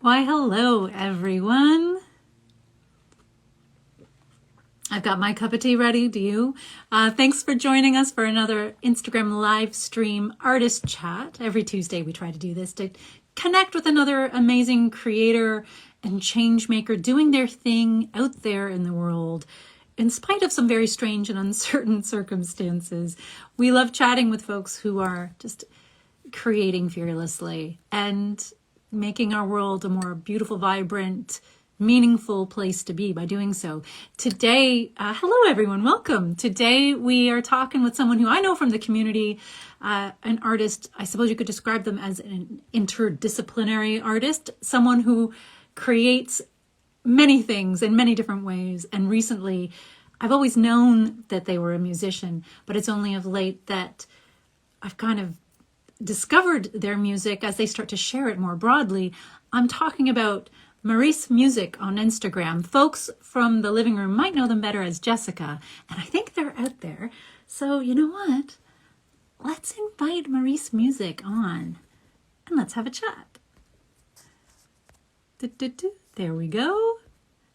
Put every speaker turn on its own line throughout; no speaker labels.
Why, hello, everyone. I've got my cup of tea ready. Do you? Thanks for joining us for another Instagram live stream artist chat. Every Tuesday we try to do this to connect with another amazing creator and change maker doing their thing out there in the world. In spite of some very strange and uncertain circumstances, we love chatting with folks who are just creating fearlessly and making our world a more beautiful, vibrant, meaningful place to be by doing so. Today, hello everyone, welcome. Today we are talking with someone who I know from the community, an artist. I suppose you could describe them as an interdisciplinary artist, someone who creates many things in many different ways. And recently, I've always known that they were a musician, but it's only of late that I've kind of discovered their music as they start to share it more broadly. I'm talking about Maurice Music on Instagram. Folks from the living room might know them better as Jessica, and I think they're out there. So you know what? Let's invite Maurice Music on and let's have a chat. There we go.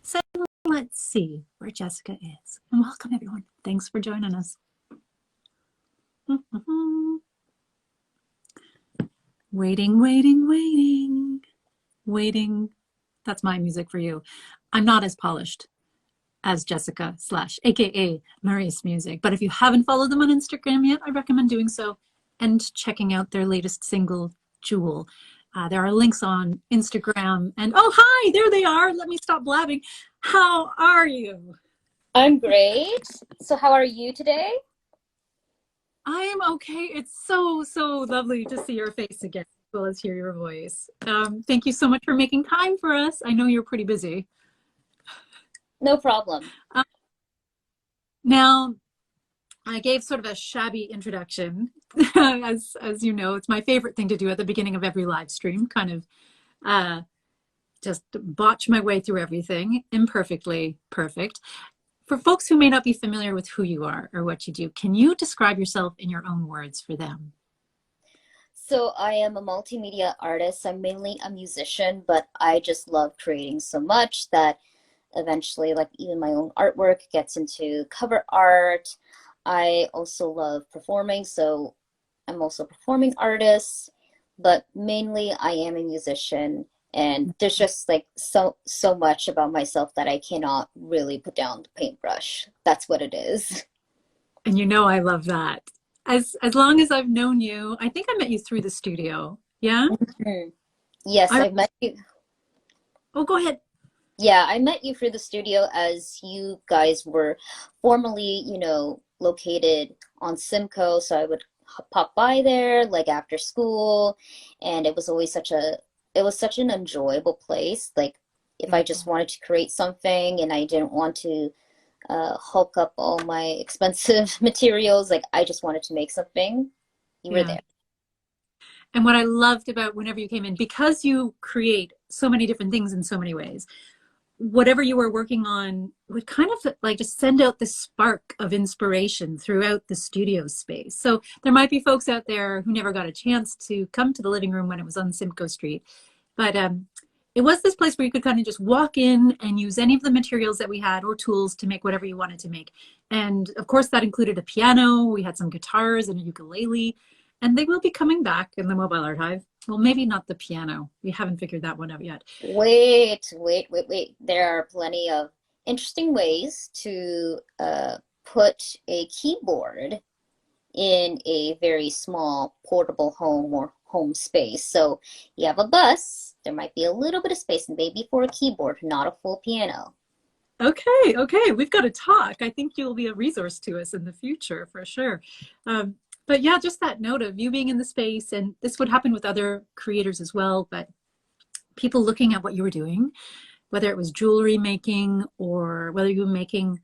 So let's see where Jessica is. And welcome everyone. Thanks for joining us. Waiting. That's my music for you. I'm not as polished as Jessica / AKA Maurice Music, but if you haven't followed them on Instagram yet, I recommend doing so and checking out their latest single, Jewel. There are links on Instagram and oh, hi, there they are. Let me stop blabbing. How are you?
I'm great. So how are you today?
I am okay. It's so lovely to see your face again, as well as hear your voice. Thank you so much for making time for us. I know you're pretty busy.
No problem.
Now, I gave sort of a shabby introduction. as you know, it's my favorite thing to do at the beginning of every live stream, kind of just botch my way through everything, imperfectly perfect. For folks who may not be familiar with who you are or what you do, can you describe yourself in your own words for them?
So I am a multimedia artist. I'm mainly a musician, but I just love creating so much that eventually, like even my own artwork gets into cover art. I also love performing, so I'm also a performing artist, but mainly I am a musician. And there's just like so much about myself that I cannot really put down the paintbrush. That's what it is.
And you know I love that. As long as I've known you, I think I met you through the studio. Yeah?
Yes, I met you.
Oh, go ahead.
Yeah, I met you through the studio as you guys were formerly, located on Simcoe. So I would pop by there like after school, and it was always such an enjoyable place. Like if I just wanted to create something and I didn't want to hulk up all my expensive materials, like I just wanted to make something, you were there.
And what I loved about whenever you came in, because you create so many different things in so many ways, whatever you were working on would kind of like just send out this spark of inspiration throughout the studio space. So there might be folks out there who never got a chance to come to the living room when it was on Simcoe Street. But it was this place where you could kind of just walk in and use any of the materials that we had or tools to make whatever you wanted to make. And of course, that included a piano. We had some guitars and a ukulele. And they will be coming back in the Mobile Archive. Well, maybe not the piano. We haven't figured that one out yet.
Wait. There are plenty of interesting ways to put a keyboard in a very small portable home or home space. So you have a bus, there might be a little bit of space maybe for a keyboard, not a full piano.
Okay. We've got to talk. I think you'll be a resource to us in the future for sure. But yeah, just that note of you being in the space, and this would happen with other creators as well, but people looking at what you were doing, whether it was jewelry making or whether you were making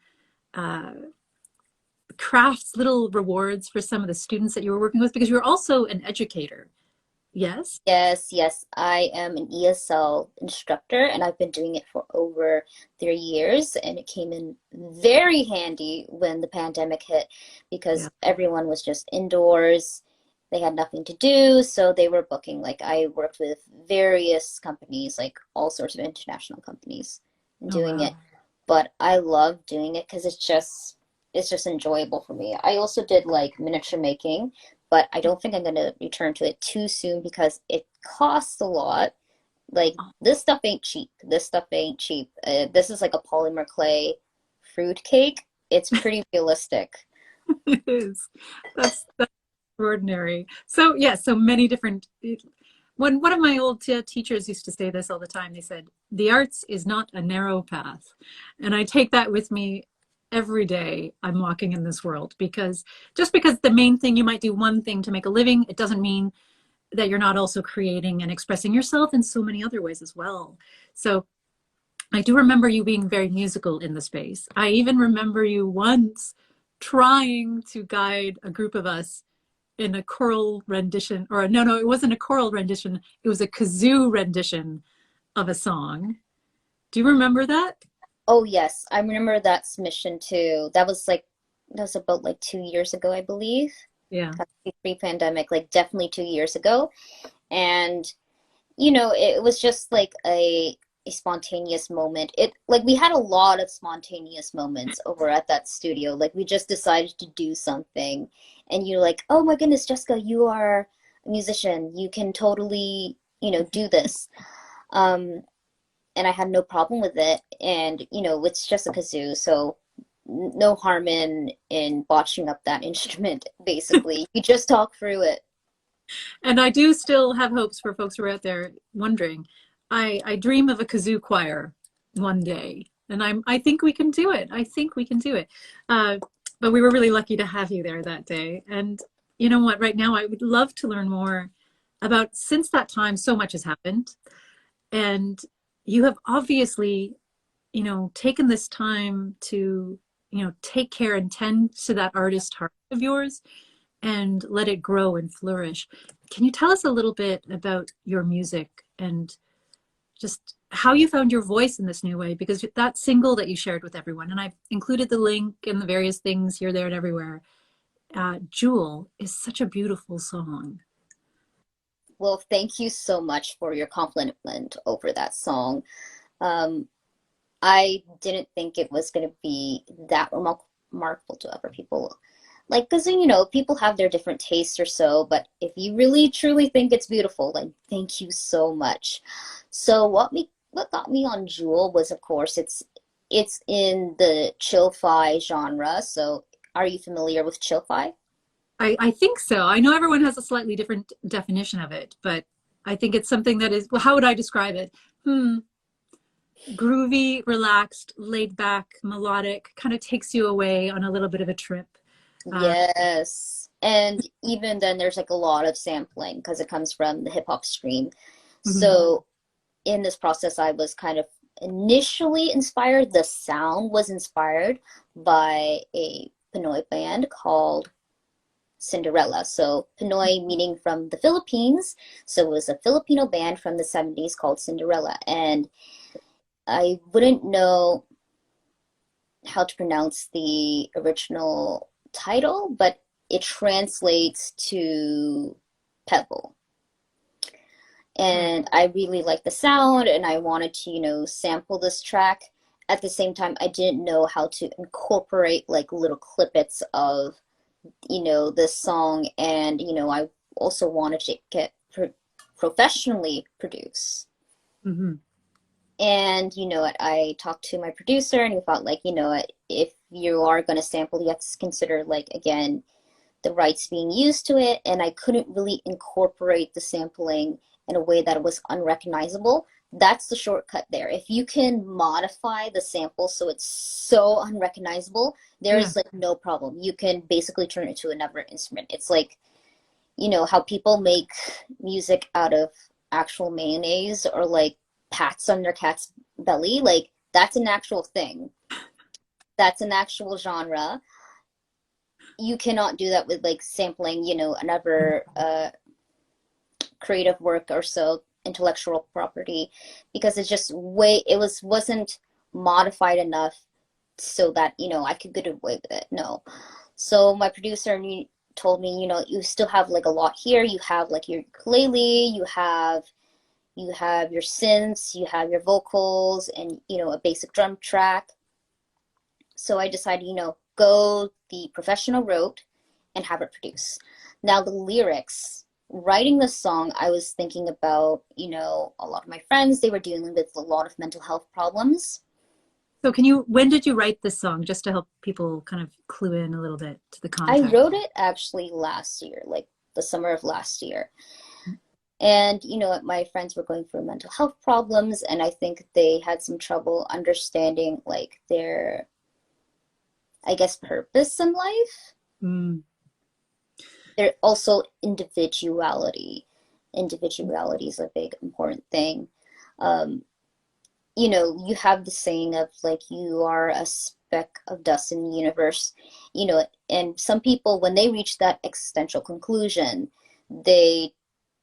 crafts, little rewards for some of the students that you were working with, because you're also an educator. Yes?
Yes. I am an ESL instructor, and I've been doing it for over 3 years, and it came in very handy when the pandemic hit because everyone was just indoors they had nothing to do, so they were booking. Like I worked with various companies, like all sorts of international companies, and
Oh,
doing
wow.
it. But I love doing it because it's just enjoyable for me. I also did like miniature making, but I don't think I'm gonna return to it too soon because it costs a lot. Like this stuff ain't cheap. This stuff ain't cheap. This is like a polymer clay fruit cake. It's pretty realistic.
It is. That's extraordinary. So yeah, so many different. When one of my old teachers used to say this all the time, they said, "The arts is not a narrow path," and I take that with me every day I'm walking in this world because just because the main thing you might do one thing to make a living, it doesn't mean that you're not also creating and expressing yourself in so many other ways as well. So I do remember you being very musical in the space. I even remember you once trying to guide a group of us in a choral rendition, or no, it wasn't a choral rendition, it was a kazoo rendition of a song. Do you remember that?
Oh yes, I remember that submission too. That was about like 2 years ago, I believe.
Yeah.
Pre-pandemic, like definitely 2 years ago. And it was just like a spontaneous moment. It like we had a lot of spontaneous moments over at that studio. Like we just decided to do something, and you're like, "Oh my goodness, Jessica, you are a musician. You can totally, do this." Um, and I had no problem with it. And it's just a kazoo, so no harm in botching up that instrument. Basically, you just talk through it.
And I do still have hopes for folks who are out there wondering. I dream of a kazoo choir one day, and I think we can do it. I think we can do it. Uh, but we were really lucky to have you there that day. And you know what? Right now, I would love to learn more about since that time. So much has happened, and you have obviously, taken this time to, take care and tend to that artist heart of yours and let it grow and flourish. Can you tell us a little bit about your music and just how you found your voice in this new way? Because that single that you shared with everyone, and I've included the link and the various things here, there, and everywhere. Jewel is such a beautiful song.
Well, thank you so much for your compliment over that song. Um, I didn't think it was going to be that remarkable to other people. Like, because, people have their different tastes or so, but if you really truly think it's beautiful, like, thank you so much. So what got me on Jewel was, of course, it's in the chill-fi genre. So are you familiar with chill-fi?
I think so. I know everyone has a slightly different definition of it, but I think it's something that is, well, how would I describe it? Groovy, relaxed, laid back, melodic, kind of takes you away on a little bit of a trip. Uh,
Yes. And even then, there's like a lot of sampling because it comes from the hip hop stream.
mhm.
So in this process, I was kind of initially inspired. The sound was inspired by a Pinoy band called Cinderella. So Pinoy meaning from the Philippines. So it was a Filipino band from the 70s called Cinderella. And I wouldn't know how to pronounce the original title, but it translates to pebble. And I really liked the sound and I wanted to, sample this track. At the same time, I didn't know how to incorporate like little clippets of, this song. And, I also wanted to get professionally produced.
Mhm.
And what, I talked to my producer and he felt like, what, if you are going to sample, you have to consider like, again, the rights being used to it. And I couldn't really incorporate the sampling in a way that it was unrecognizable. That's the shortcut there. If you can modify the sample so it's so unrecognizable,
Yeah.
there's like no problem. You can basically turn it to another instrument. It's like, how people make music out of actual mayonnaise or like pats on their cat's belly. Like that's an actual thing. That's an actual genre. You cannot do that with like sampling, another creative work or so, intellectual property, because it's just wasn't modified enough so that I could get away with it. No. So my producer told me, you know, you still have like a lot here. You have like your ukulele, you have your synths, you have your vocals, and you know, a basic drum track. So I decided, you know, go the professional route and have it produced. Now the lyrics, writing the song, I was thinking about, you know, a lot of my friends, they were dealing with a lot of mental health problems.
So when did you write this song, just to help people kind of clue in a little bit to the
I
context?
wrote it actually last year, like the summer of last year. And, you know, my friends were going through mental health problems, and I think they had some trouble understanding like their, I guess, purpose in life.
Mm.
There also individuality. Individuality is a big important thing. Um, you know, you have the saying of like you are a speck of dust in the universe, you know, and some people when they reach that existential conclusion, they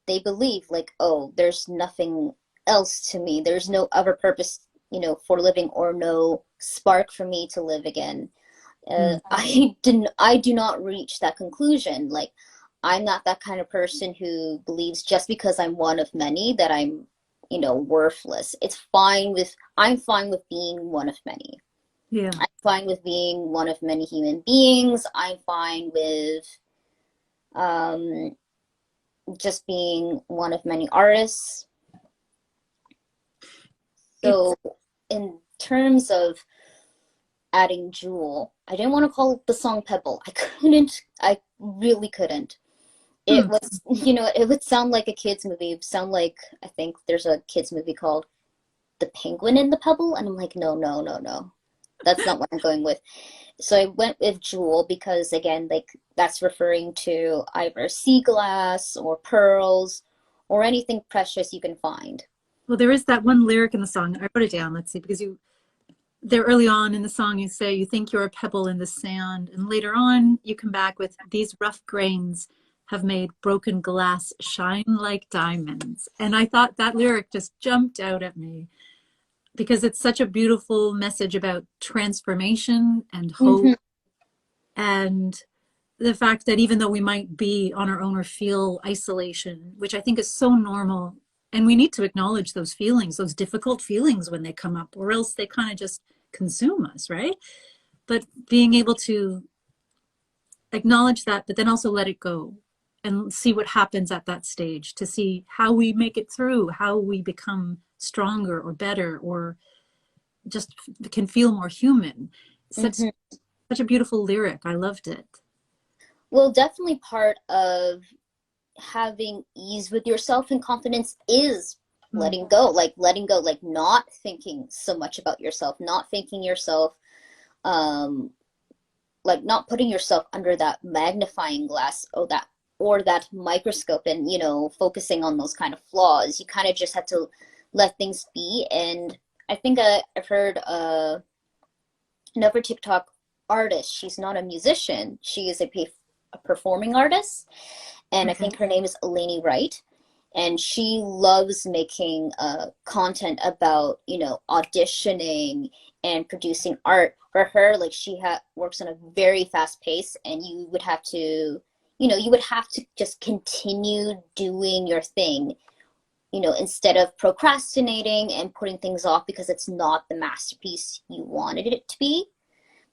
they believe like, oh, there's nothing else to me. There's no other purpose, you know, for living or no spark for me to live again.
Mm.
I do not reach that conclusion. Like, I'm not that kind of person who believes just because I'm one of many that I'm, you know, worthless. I'm fine with being one of many.
Yeah.
I'm fine with being one of many human beings. I'm fine with um, just being one of many artists.
It's
So, in terms of adding Jewel, I didn't want to call the song Pebble. I really couldn't. It
hmm.
was, you know, it would sound like a kid's movie. It would sound like, I think there's a kid's movie called The Penguin and the Pebble. And I'm like, no, no, no, no. That's not what I'm going with. So I went with Jewel because, again, like that's referring to either sea glass or pearls or anything precious you can find.
Well, there is that one lyric in the song. I wrote it down. Let's see, because there early on in the song, you say you think you're a pebble in the sand, and later on you come back with these rough grains have made broken glass shine like diamonds. And I thought that lyric just jumped out at me because it's such a beautiful message about transformation and hope,
Mm-hmm,
and the fact that even though we might be on our own or feel isolation, which I think is so normal, and we need to acknowledge those feelings, those difficult feelings when they come up, or else they kind of just consume us, right? But being able to acknowledge that, but then also let it go and see what happens at that stage, to see how we make it through, how we become stronger or better, or just can feel more human.
mm-hmm.
Such a beautiful lyric. I loved it.
Well, definitely part of having ease with yourself and confidence is
Mm.
letting go, like not thinking so much about yourself, not thinking yourself, um, like not putting yourself under that magnifying glass or that microscope and, you know, focusing on those kind of flaws. You kind of just have to let things be. And I think I've heard another TikTok artist. She's not a musician. She is a performing artist, and I
Okay.
think her name is Eleni Wright. And she loves making content about, you know, auditioning and producing art. For her, like works on a very fast pace, and you would have to, you know, you would have to just continue doing your thing, you know, instead of procrastinating and putting things off because it's not the masterpiece you wanted it to be.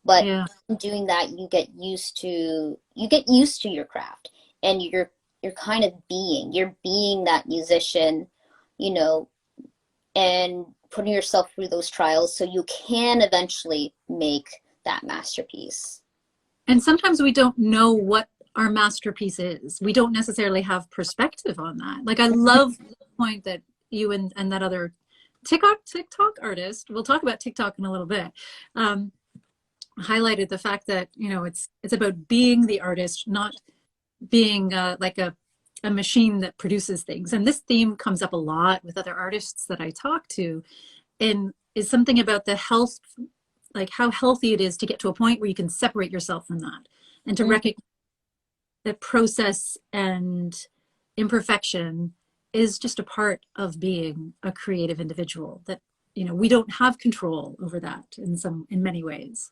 But
Yeah.
in doing that, you get used to your craft, and you're kind of you're being that musician, you know, and putting yourself through those trials so you can eventually make that masterpiece.
And sometimes we don't know what our masterpiece is. We don't necessarily have perspective on that. Like I love the point that you and that other TikTok artist, we'll talk about TikTok in a little bit, um, highlighted the fact that, you know, it's about being the artist, not being like a machine that produces things. And this theme comes up a lot with other artists that I talk to, and is something about the health, like how healthy it is to get to a point where you can separate yourself from that and to
Mm-hmm.
recognize that process and imperfection is just a part of being a creative individual, that, you know, we don't have control over that in many ways.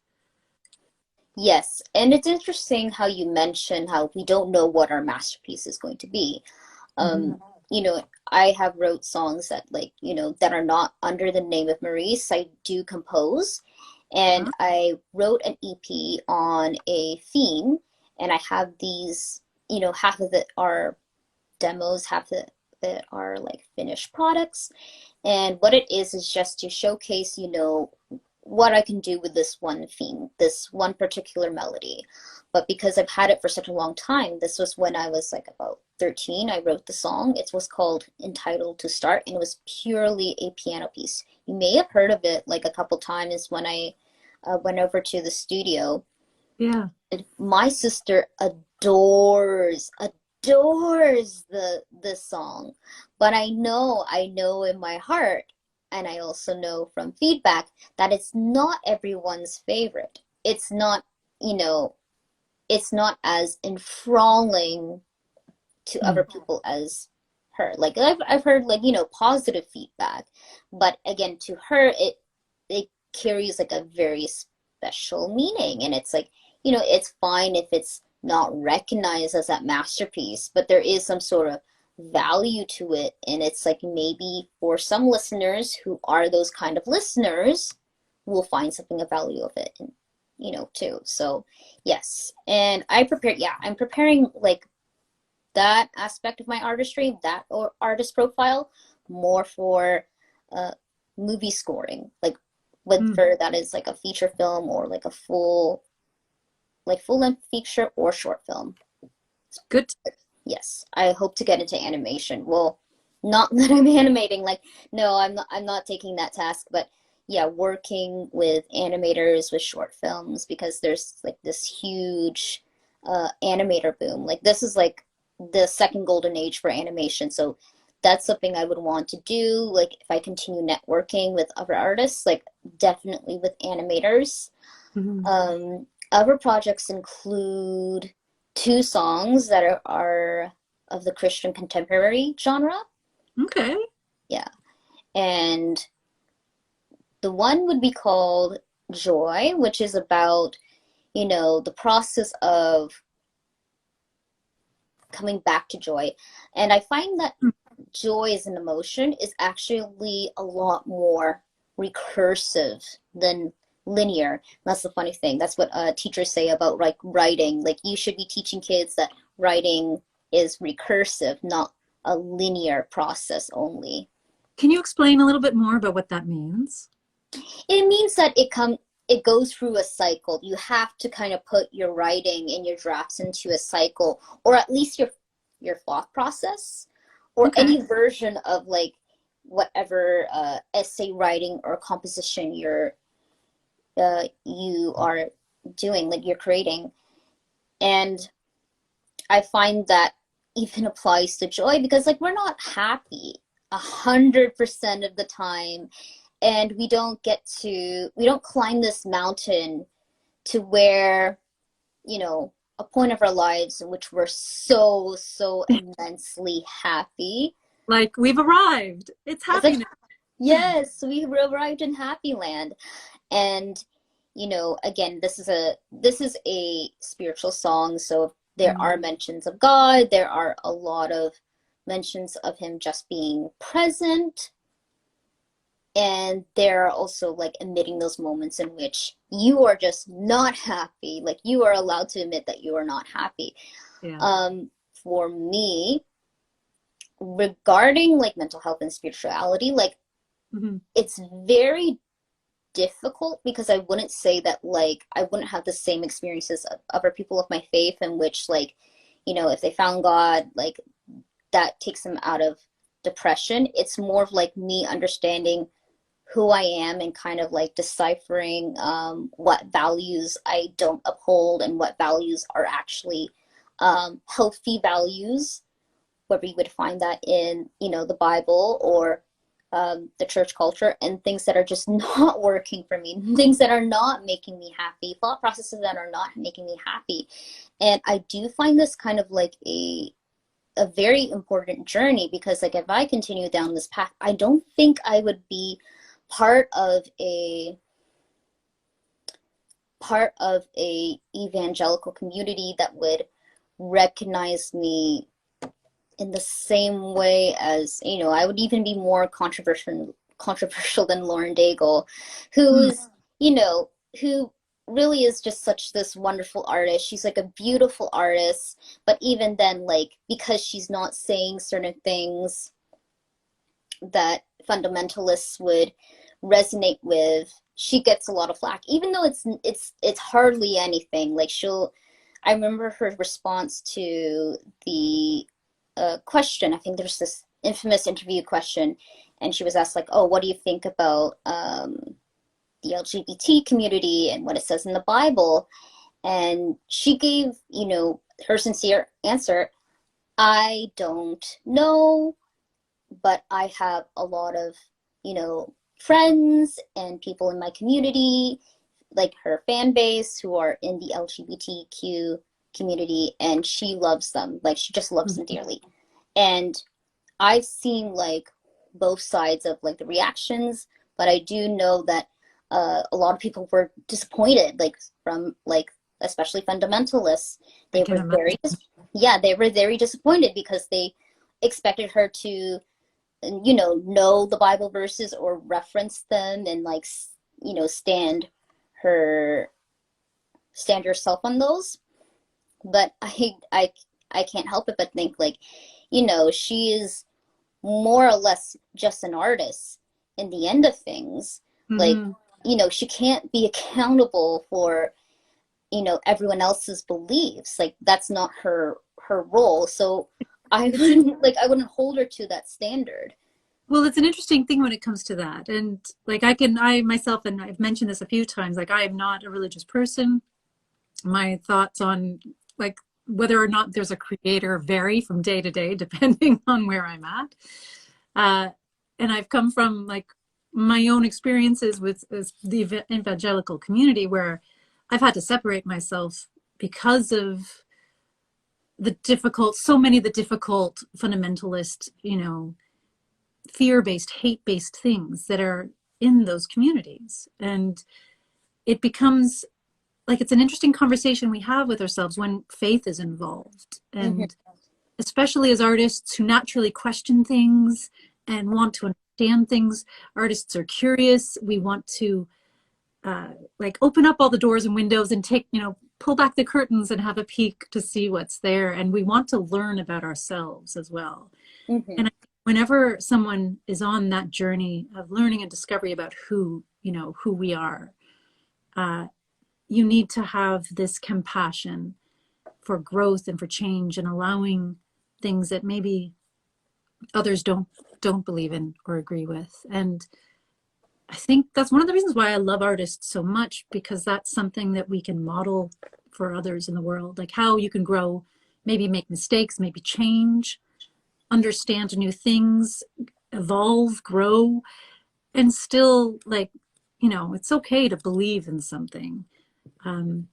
Yes, and it's interesting how you mention how we don't know what our masterpiece is going to be.
Hmm.
Um, you know, I have wrote songs that like, that are not under the name of Maurice. I do compose, and I wrote an EP on a theme, and I have these, half of it are demos, half of it are like finished products. And what it is just to showcase, what I can do with this one theme, this one particular melody. But because I've had it for such a long time, this was when I was like about 13, I wrote the song. It was called Entitled to Start, and it was purely a piano piece. You may have heard of it like a couple times when I went over to the studio.
Yeah.
My sister adores the song, but I know in my heart, and I also know from feedback that it's not everyone's favorite. It's not, you know, it's not as enthralling to other
Mm.
people as her. Like I've heard like, positive feedback, but again, to her it carries like a very special meaning, and it's like, it's fine if it's not recognized as that masterpiece, but there is some sort of value to it, and it's like maybe for some listeners who are those kind of listeners will find something of value of it, and too. So yes, and I'm preparing like that aspect of my artistry, that or artist profile, more for uh, movie scoring, like
Mm.
whether that is like a feature film or like a full length feature or short film.
Good.
Yes, I hope to get into animation. Well, not that I'm animating, like no, I'm not taking that task, but yeah, working with animators with short films, because there's like this huge animator boom. Like this is like the second golden age for animation. So that's something I would want to do. Like if I continue networking with other artists, like definitely with animators.
Mhm.
Other projects include two songs that are of the Christian contemporary genre.
Okay.
Yeah. And the one would be called Joy, which is about, the process of coming back to joy. And I find that joy as an emotion is actually a lot more recursive than linear. That's the funny thing. That's what teachers say about like writing. Like you should be teaching kids that writing is recursive, not a linear process only.
Can you explain a little bit more about what that means?
It means that it goes through a cycle. You have to kind of put your writing and your drafts into a cycle, or at least your thought process, or
Okay.
any version of like whatever essay writing or composition you are doing, like you're creating. And I find that even applies to joy, because like we're not happy 100% of the time, and we don't climb this mountain to where, a point of our lives in which we're so immensely happy.
Like we've arrived. It's
It's like,
happiness.
yes, we arrived in happy land. And again, this is a spiritual song, so there
Mm.
are mentions of God, there are a lot of mentions of him just being present, and they're also like admitting those moments in which you are just not happy, like you are allowed to admit that you are not happy.
Yeah.
For me, regarding like mental health and spirituality, like
Hmm.
it's very difficult, because I wouldn't say that like I wouldn't have the same experiences of other people of my faith, in which like, if they found God, like that takes them out of depression. It's more of like me understanding who I am, and kind of like deciphering what values I don't uphold and what values are actually healthy values, where we would find that in, the Bible or the church culture, and things that are just not working for me, things that are not making me happy, thought processes that are not making me happy. And I do find this kind of like a very important journey, because like if I continue down this path, I don't think I would be part of part of a evangelical community that would recognize me in the same way as, I would even be more controversial than Lauren Daigle,
Hmm.
who's, who really is just such this wonderful artist. She's like a beautiful artist, but even then, like, because she's not saying certain things that fundamentalists would resonate with, she gets a lot of flack, even though it's hardly anything. Like, I remember her response to the question. I think there's this infamous interview question, and she was asked, like, "Oh, what do you think about the LGBT community and what it says in the Bible?" And she gave, her sincere answer: "I don't know, but I have a lot of, friends and people in my community, like her fan base, who are in the LGBTQ community, and she loves them. Like, she just loves them dearly." And I've seen like both sides of like the reactions, but I do know that a lot of people were disappointed, like from like especially fundamentalists.
I
They
can
were
imagine.
yeah, they were very disappointed because they expected her to, know the Bible verses or reference them and like, her stand herself on those. But I can't help it but think, like, she is more or less just an artist in the end of things. Like,
Hmm.
she can't be accountable for, everyone else's beliefs. Like, that's not her role. So I
It's in,
wouldn't, like, I wouldn't hold her to that standard.
well, it's an interesting thing when it comes to that. And like I myself, and I've mentioned this a few times, like I am not a religious person. My thoughts on like whether or not there's a creator vary from day to day depending on where I'm at. Uh, and I've come from like my own experiences with the evangelical community where I've had to separate myself because of so many of the difficult fundamentalist, fear-based, hate-based things that are in those communities. And it becomes like it's an interesting conversation we have with ourselves when faith is involved.
Hmm.
And especially as artists who naturally question things and want to understand things, artists are curious. We want to like open up all the doors and windows and take, pull back the curtains and have a peek to see what's there. And we want to learn about ourselves as well.
Hmm.
And whenever someone is on that journey of learning and discovery about who we are, uh, you need to have this compassion for growth and for change and allowing things that maybe others don't believe in or agree with. And I think that's one of the reasons why I love artists so much, because that's something that we can model for others in the world, like how you can grow, maybe make mistakes, maybe change, understand new things, evolve, grow, and still like, it's okay to believe in something. um,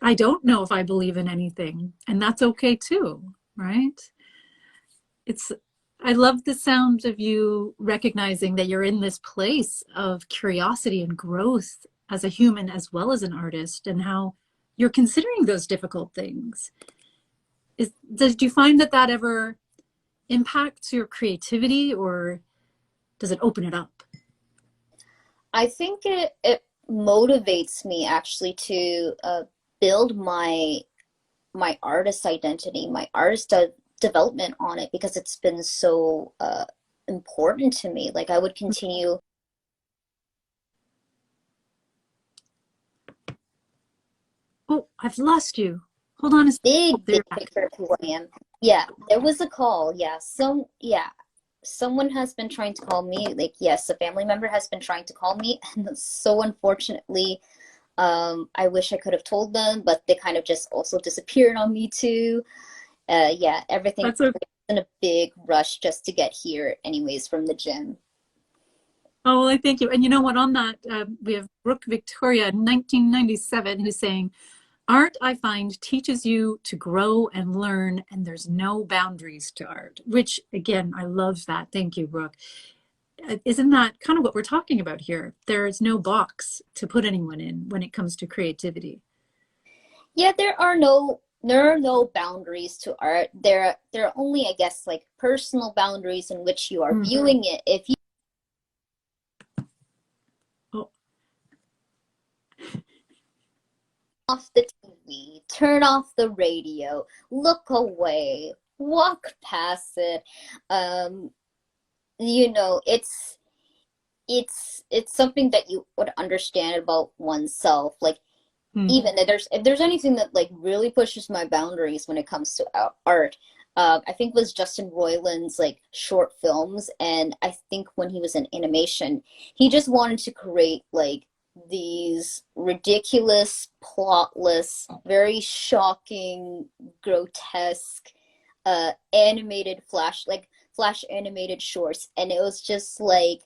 I don't know if I believe in anything, and that's okay too, right? It's I love the sound of you recognizing that you're in this place of curiosity and growth as a human as well as an artist, and how you're considering those difficult things. Do you find that ever impacts your creativity, or does it open it up?
I think it motivates me actually to build my artist identity, my development on it, because it's been so important to me. Like, I would continue.
Oh, I've lost you. Hold on a second. Oh,
Big,
there
big
you're back.
picture of who I am. Yeah, there was a call. Yeah, someone has been trying to call me. Like, yes, a family member has been trying to call me, and so unfortunately, I wish I could have told them, but they kind of just also disappeared on me too. Yeah, everything
That's okay.
in a big rush just to get here, anyways, from the gym.
Oh, well, I thank you. And you know what? On that, we have Brooke Victoria, 1997, who's saying, art, I find, teaches you to grow and learn, and there's no boundaries to art, which, again, I love that. Thank you, Brooke. isn't that kind of what we're talking about here? There is no box to put anyone in when it comes to creativity.
Yeah, there are no boundaries to art. There are only, I guess, like personal boundaries in which you are
Mm.
viewing it. If you
Oh,
off the TV, turn off the radio, look away, walk past it, um, it's something that you would understand about oneself. Like
mm.
even if there's anything that like really pushes my boundaries when it comes to art, I think was Justin Roiland's like short films, and I think when he was in animation, he just wanted to create like these ridiculous, plotless, very shocking, grotesque, animated flash animated shorts, and it was just like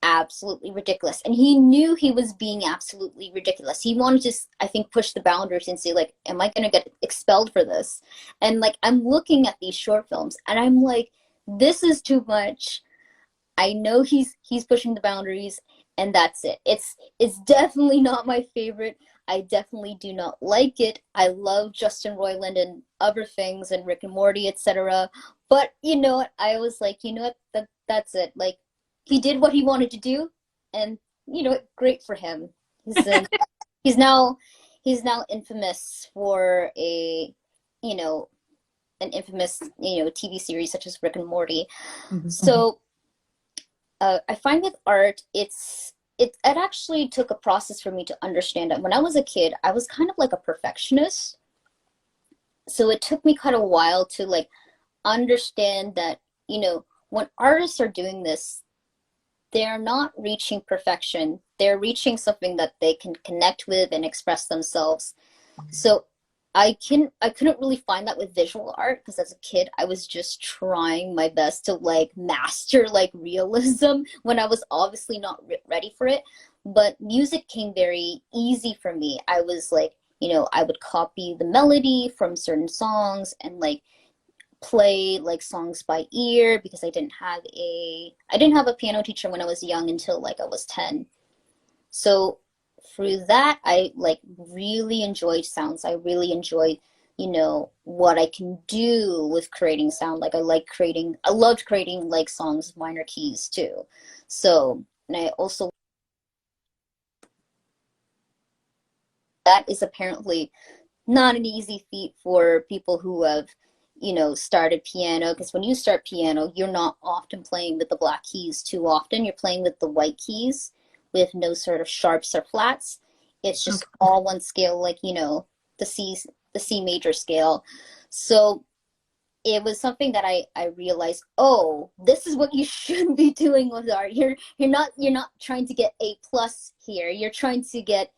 absolutely ridiculous. And he knew he was being absolutely ridiculous. He wanted to, I think, push the boundaries and say, like, am I going to get expelled for this? And like, I'm looking at these short films and I'm like, this is too much. I know he's pushing the boundaries, and that's it. It's definitely not my favorite. I definitely do not like it. I love Justin Roiland and other things and Rick and Morty, etc. But you know what? I was like, you know what? That's it. Like he did what he wanted to do, and you know, great for him. He's in, he's now he's now infamous for you know an infamous TV series such as Rick and Morty.
Mhm.
So I find with art, it actually took a process for me to understand it. When I was a kid, I was kind of like a perfectionist. So it took me quite a while to like understand that, when artists are doing this, they're not reaching perfection. They're reaching something that they can connect with and express themselves. So I couldn't really find that with visual art, because as a kid I was just trying my best to like master like realism when I was obviously not ready for it. But music came very easy for me. I was like, I would copy the melody from certain songs and like play like songs by ear, because I didn't have a piano teacher when I was young until like I was 10. So through that, I like really enjoyed sounds. I really enjoyed, what I can do with creating sound. Like I loved creating like songs with minor keys too. So, and I also, that is apparently not an easy feat for people who have, started piano. Because when you start piano, you're not often playing with the black keys too often. You're playing with the white keys with no sort of sharps or flats. It's just
Okay.
all one scale, like, the C major scale. So it was something that I realized, oh, this is what you should be doing with art. You're not trying to get A+ here. You're trying to get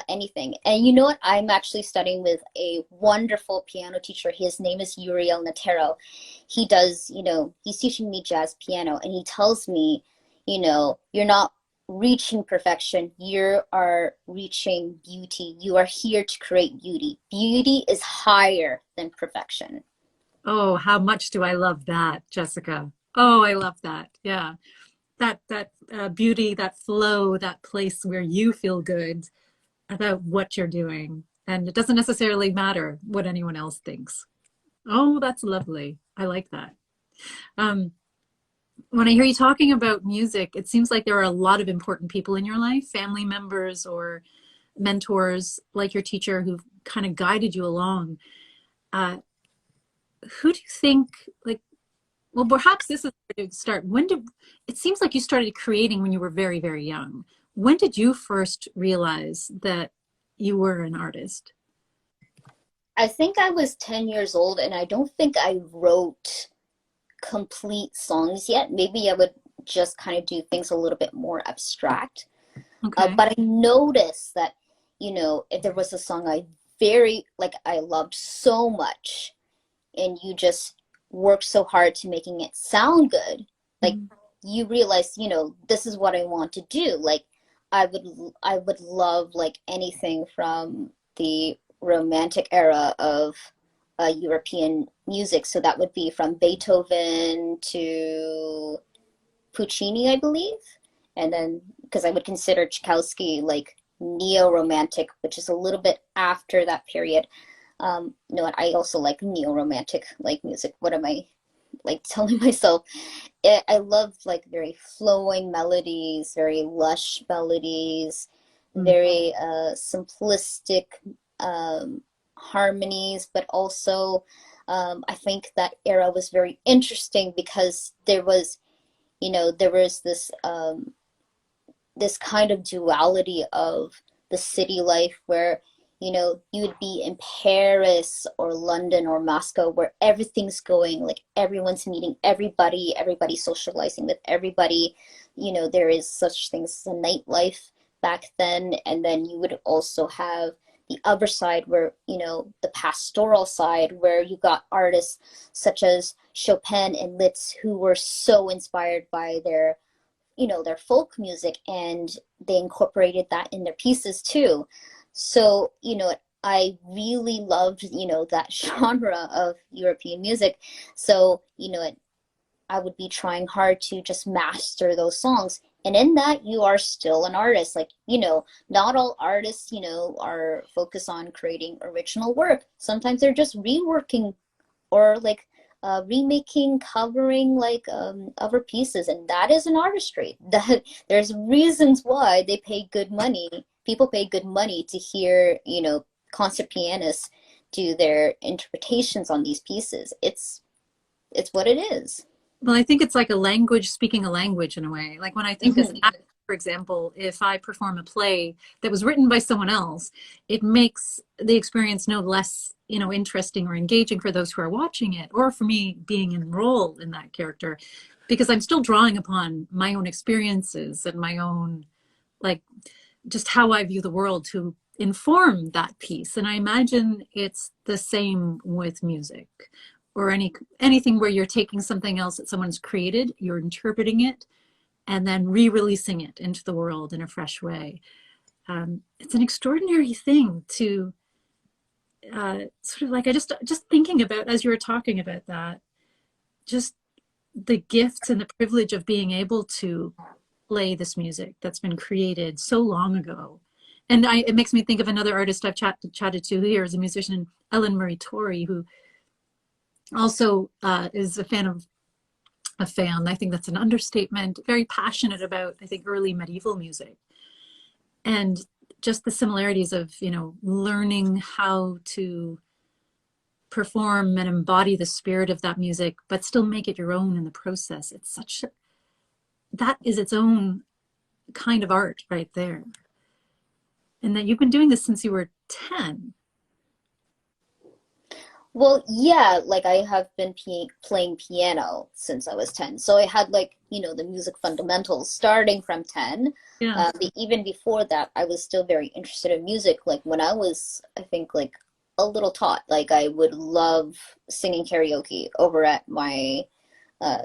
anything. And you know what? I'm actually studying with a wonderful piano teacher. His name is Uriel Natero. He's teaching me jazz piano, and he tells me, you're not reaching perfection. You are reaching beauty. You are here to create beauty. Beauty is higher than perfection.
Oh, how much do I love that, Jessica? Oh, I love that. Yeah. That beauty, that flow, that place where you feel good about what you're doing. And it doesn't necessarily matter what anyone else thinks. Oh, that's lovely. I like that. Um, when I hear you talking about music, it seems like there are a lot of important people in your life, family members or mentors like your teacher who've kind of guided you along. Uh, who do you think, like, well, perhaps this is where to start. It seems like you started creating when you were very, very young. When did you first realize that you were an artist?
I think I was 10 years old, and I don't think I wrote complete songs yet. Maybe I would just kind of do things a little bit more abstract.
Okay.
But I noticed that, if there was a song I loved so much, and you just worked so hard to making it sound good, like
Mhm.
you realize, this is what I want to do. Like I would love like anything from the romantic era of European music. So that would be from Beethoven to Puccini, I believe. And then, because I would consider Tchaikovsky like neo-romantic, which is a little bit after that period. You know what? I also like neo-romantic like music. What am I like telling myself? I love like very flowing melodies, very lush melodies, very simplistic harmonies, but also I think that era was very interesting because there was, you know, there was this kind of duality of the city life where, you know, you would be in Paris or London or Moscow where everything's going, like everyone's meeting everybody, everybody's socializing with everybody. You know, there is such things as a nightlife back then. And then you would also have the other side where, you know, the pastoral side where you got artists such as Chopin and Liszt who were so inspired by their, you know, their folk music, and they incorporated that in their pieces too. So, you know, I really loved, you know, that genre of European music. So, you know, I would be trying hard to just master those songs. And in that, you are still an artist. Like, you know, not all artists, you know, are focused on creating original work. Sometimes they're just reworking or like remaking, covering like other pieces, and that is an artistry. That there's reasons why they pay good money. People pay good money to hear, you know, concert pianists do their interpretations on these pieces. It's what it is.
Well, I think it's like a language, speaking a language in a way. Like when I think as an actor, for example, if I perform a play that was written by someone else, it makes the experience no less, you know, interesting or engaging for those who are watching it, or for me being enrolled in that character, because I'm still drawing upon my own experiences and my own, like, just how I view the world to inform that piece. And I imagine it's the same with music or anything where you're taking something else that someone's created, you're interpreting it, and then re-releasing it into the world in a fresh way. It's an extraordinary thing to sort of like, I just thinking about as you were talking about that, just the gifts and the privilege of being able to play this music that's been created so long ago. And it makes me think of another artist I've chatted to here as a musician, Ellen Marie Torrey, who also is a fan, I think that's an understatement, very passionate about, I think, early medieval music. And just the similarities of, you know, learning how to perform and embody the spirit of that music, but still make it your own in the process. It's such, that is its own kind of art right there. And that you've been doing this since you were 10.
Well, yeah, like I have been playing piano since I was 10. So I had like, you know, the music fundamentals starting from 10.
Yeah.
But even before that, I was still very interested in music. Like when I was, I think, like a little tot, like I would love singing karaoke over at my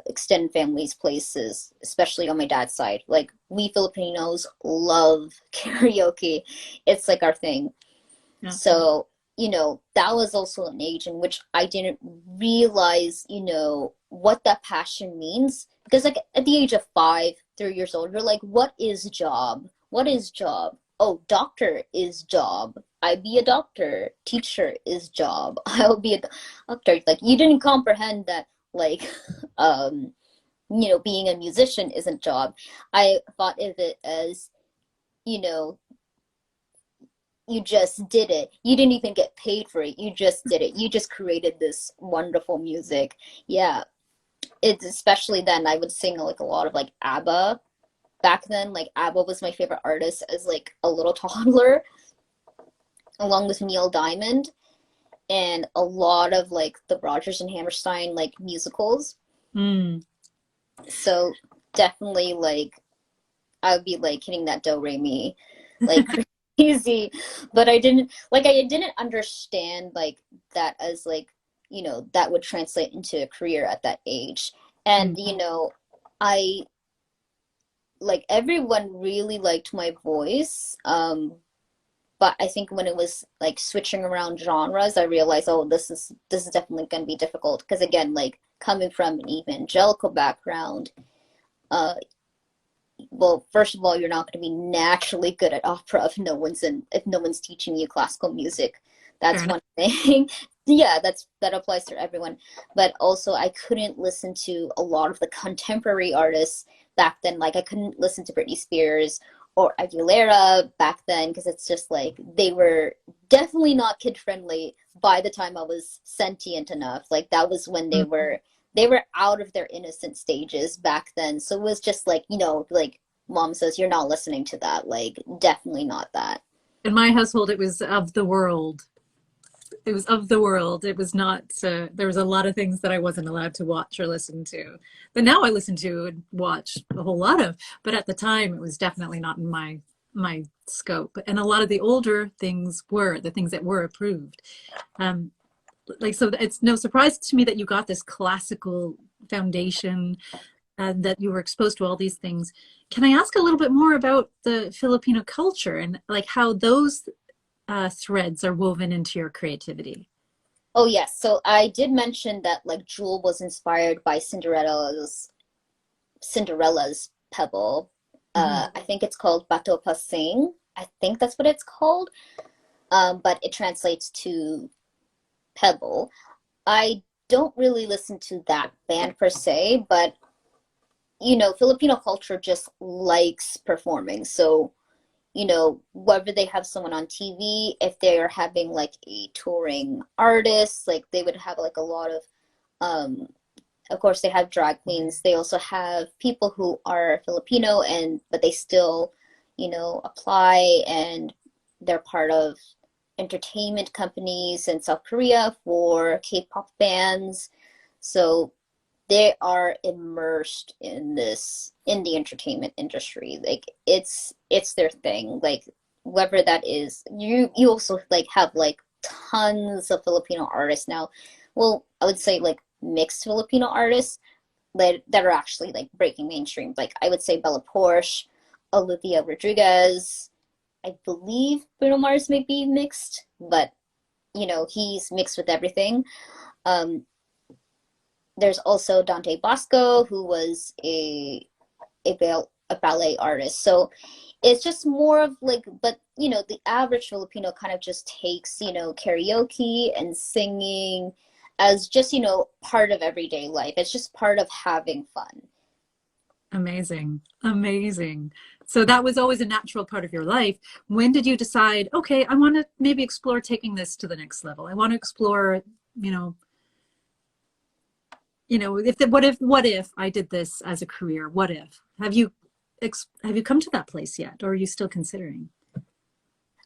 extended family's places, especially on my dad's side. Like we Filipinos love karaoke. It's like our thing.
Yeah.
So, you know, that was also an age in which I didn't realize, you know, what that passion means. Because like at the age of 5, 3 years old, you're like, what is job? What is job? Oh, doctor is job. I be a doctor. Teacher is job. I'll be a doctor. Like you didn't comprehend that, like, you know, being a musician isn't job. I thought of it as, you know, you just did it. You didn't even get paid for it. You just did it. You just created this wonderful music. Yeah. It's especially then I would sing like a lot of like ABBA. Back then, like ABBA was my favorite artist as like a little toddler, along with Neil Diamond and a lot of like the Rodgers and Hammerstein like musicals. So definitely like I would be like hitting that do re mi like easy, but I didn't understand like that as like, you know, that would translate into a career at that age. And you know, I like everyone really liked my voice, but I think when it was like switching around genres, I realized, oh, this is definitely going to be difficult because again, like coming from an evangelical background, uh, well, first of all, you're not going to be naturally good at opera if no one's teaching you classical music.
Fair
That's
enough.
one thing. Yeah, that applies to everyone. But also, I couldn't listen to a lot of the contemporary artists back then. Like, I couldn't listen to Britney Spears or Aguilera back then because it's just like they were definitely not kid friendly by the time I was sentient enough. Like, that was when they were out of their innocent stages back then. So it was just like, like mom says, you're not listening to that. Like, definitely not that.
In my household, it was of the world. It was of the world. It was not, there was a lot of things that I wasn't allowed to watch or listen to. But now I listen to and watch a whole lot of, but at the time it was definitely not in my scope. And a lot of the older things were the things that were approved. Um, like, so it's no surprise to me that you got this classical foundation and that you were exposed to all these things. Can I ask a little bit more about the Filipino culture and like how those threads are woven into your creativity?
Oh yes, so I did mention that like Jewel was inspired by Cinderella's Pebble.
Mhm.
I think it's called Bato Pasing. I think that's what it's called. But it translates to Pebble. I don't really listen to that band per se, but Filipino culture just likes performing. So, whether they have someone on TV, if they're having like a touring artist, like they would have like a lot um, of course, they have drag queens. They also have people who are Filipino but they still, apply and they're part of entertainment companies in South Korea for K-pop bands. So they are immersed in the entertainment industry. Like it's their thing. Like whether that is you also like have like tons of Filipino artists now. Well, I would say like mixed Filipino artists that are actually like breaking mainstream. Like I would say Bella Porsche, Olivia Rodriguez. I believe Bruno Mars may be mixed, but he's mixed with everything. Um, there's also Dante Bosco, who was a ballet artist. So it's just more of like, but the average Filipino kind of just takes, karaoke and singing as just, part of everyday life. It's just part of having fun.
Amazing. Amazing. So that was always a natural part of your life. When did you decide, okay, I want to maybe explore taking this to the next level? I want to explore, you know, what if I did this as a career? What if? Have you come to that place yet, or are you still considering?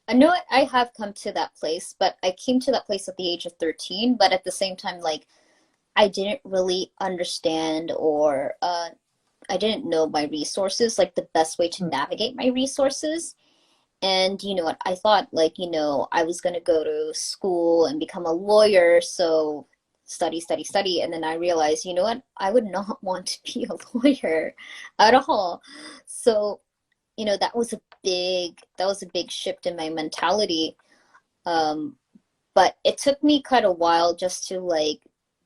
I know I have come to that place, but I came to that place at the age of 13, but at the same time, like, I didn't really understand or I didn't know my resources, like the best way to navigate my resources. And you know what? I thought like, I was going to go to school and become a lawyer, so study, study, study. And then I realized, you know what? I would not want to be a lawyer at all. So, that was a big shift in my mentality. Um, but it took me quite a while just to like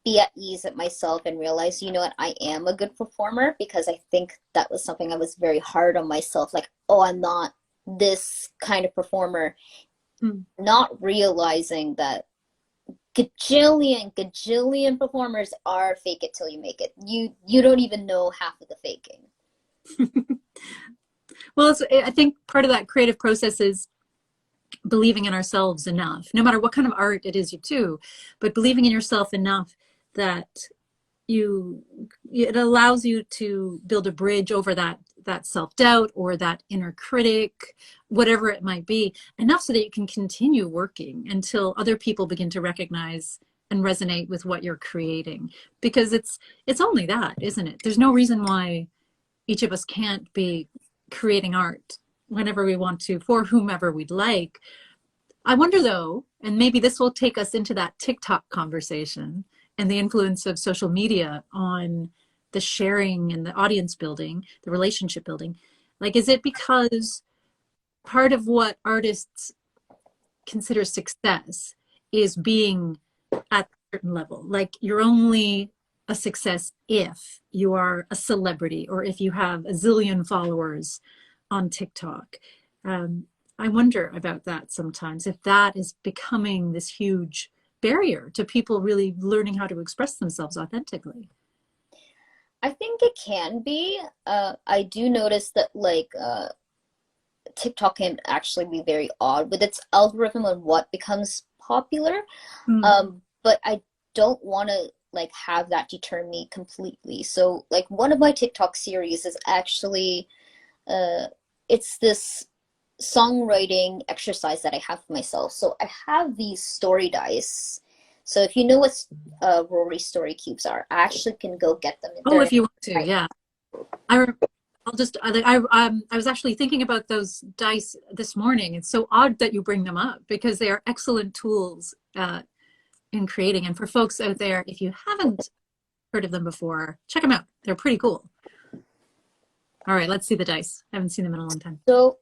be at ease at myself and realize, you know what, I am a good performer because I think that was something I was very hard on myself. Like, oh, I'm not this kind of performer,
Mm.
not realizing that gajillion performers are fake it till you make it. You don't even know half of the faking.
Well, I think part of that creative process is believing in ourselves enough, no matter what kind of art it is you do, but believing in yourself enough that you it allows you to build a bridge over that self-doubt or that inner critic, whatever it might be, enough so that you can continue working until other people begin to recognize and resonate with what you're creating, because it's only that, isn't it? There's no reason why each of us can't be creating art whenever we want to for whomever we'd like. I wonder though, and maybe this will take us into that TikTok conversation and the influence of social media on the sharing and the audience building, the relationship building. Like, is it because part of what artists consider success is being at a certain level? Like, you're only a success if you are a celebrity or if you have a zillion followers on TikTok. Um, I wonder about that sometimes, if that is becoming this huge barrier to people really learning how to express themselves authentically.
I think it can be. I do notice that TikTok can actually be very odd with its algorithm on what becomes popular.
Mm.
But I don't want to like have that deter me completely. So like one of my TikTok series is actually uh it's this songwriting exercise that I have for myself. So I have these story dice. So if you know what Rory story cubes are, I actually can go get them.
Oh,
They're
if you want to,
right.
yeah. I, I'll just, I was actually thinking about those dice this morning. It's so odd that you bring them up because they are excellent tools in creating. And for folks out there, if you haven't heard of them before, check them out. They're pretty cool. All right, let's see the dice. I haven't seen them in a long time.
So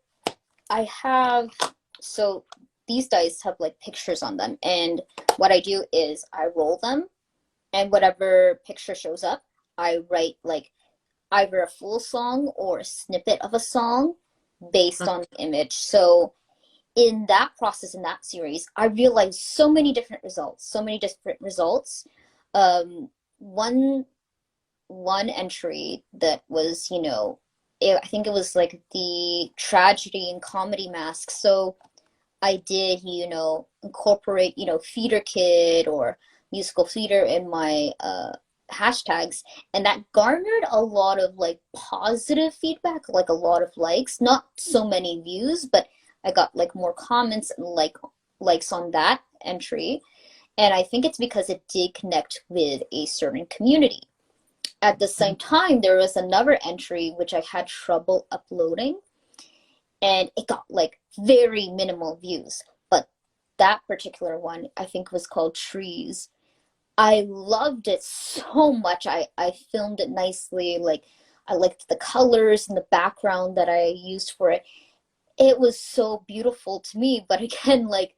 I have so these dice have like pictures on them, and what I do is I roll them, and whatever picture shows up, I write like either a full song or a snippet of a song based on the image. So in that process, in that series, I realized so many different results, so many different results. Um, one one entry that was, I think it was like the tragedy and comedy mask. So I did, incorporate, theater kid or musical theater in my hashtags, and that garnered a lot of like positive feedback, like a lot of likes, not so many views, but I got like more comments and likes on that entry. And I think it's because it did connect with a certain community. At the same time, there was another entry which I had trouble uploading, and it got like very minimal views. But that particular one, I think, was called Trees. I loved it so much. I filmed it nicely. Like, I liked the colors and the background that I used for it. It was so beautiful to me. But again, like,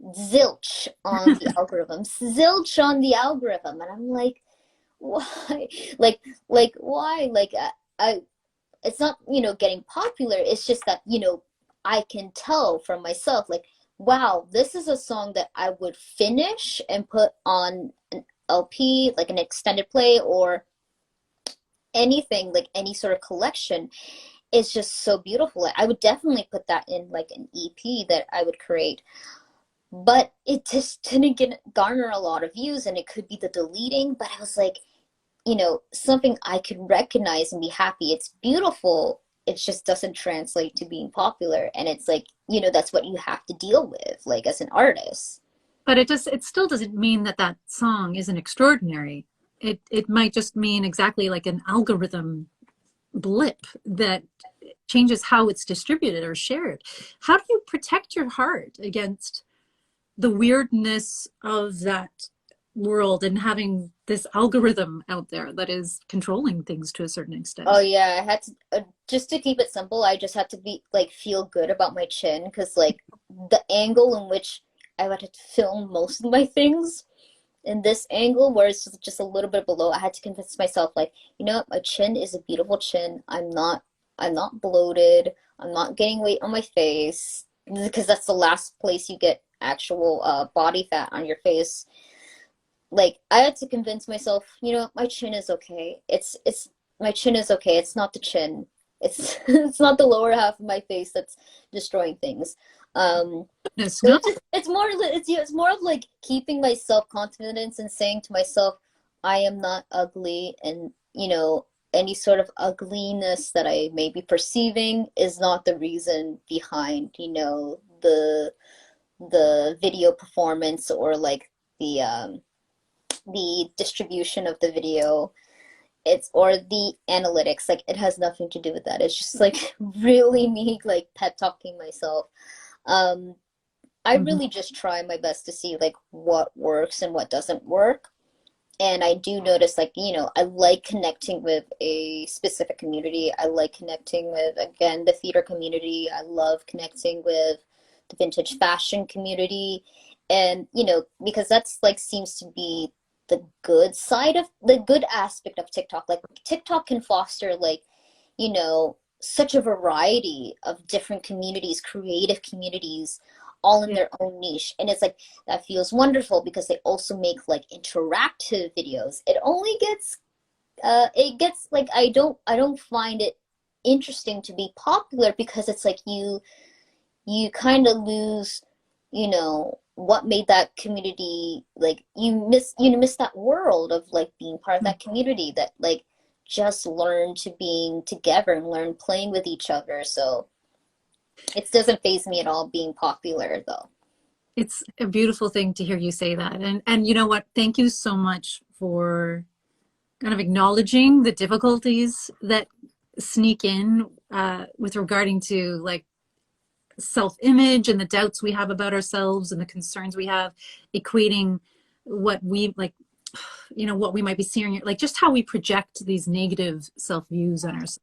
zilch on the algorithm, zilch on the algorithm. And I'm like, why? Why? I it's not, getting popular. It's just that, I can tell from myself, like, wow, this is a song that I would finish and put on an LP, like an extended play or anything, like any sort of collection. It's just so beautiful. Like, I would definitely put that in like an EP that I would create. But it just didn't garner a lot of views, and it could be the deleting, but I was like, something I could recognize and be happy. It's beautiful. It just doesn't translate to being popular. And it's like, that's what you have to deal with, like as an artist.
But it still doesn't mean that that song isn't extraordinary. It might just mean exactly like an algorithm blip that changes how it's distributed or shared. How do you protect your heart against the weirdness of that world and having this algorithm out there that is controlling things to a certain
Oh
extent?
yeah, I had to just to keep it simple, I just had to be like feel good about my chin because like the angle in which I had to film most of my things in this angle where it's just a little bit below, I had to convince myself like, what, my chin is a beautiful chin. I'm not bloated. I'm not gaining weight on my face because that's the last place you get actual body fat on your face. Like I had to convince myself, my chin is okay. It's my chin is okay. It's not the chin. It's it's not the lower half of my face that's destroying things.
Yes,
So
no.
it's more of like keeping my self-confidence and saying to myself, I am not ugly, and any sort of ugliness that I may be perceiving is not the reason behind, the video performance or like the distribution of the video. It's or the analytics, like it has nothing to do with that. It's just like really me like pet talking myself. um I
Mhm.
really just try my best to see like what works and what doesn't work. And I do notice like, I like connecting with a specific community. I like connecting with, again, the theater community. I love connecting with the vintage fashion community. And, because that's like seems to be the good side of the good aspect of TikTok. Like TikTok can foster like, you know, such a variety of different communities, creative communities, all in
Yeah.
their own niche. And it's like that feels wonderful because they also make like interactive videos. It gets like I don't find it interesting to be popular because it's like you kind of lose, you know, what made that community, like you miss that world of like being part of that community that like just learn to being together and learn playing with each other. So it doesn't faze me at all being popular though.
It's a beautiful thing to hear you say that. And you know what? Thank you so much for kind of acknowledging the difficulties that sneak in with regarding to like self-image and the doubts we have about ourselves and the concerns we have, equating what we like, you know, what we might be seeing, like just how we project these negative self-views on ourselves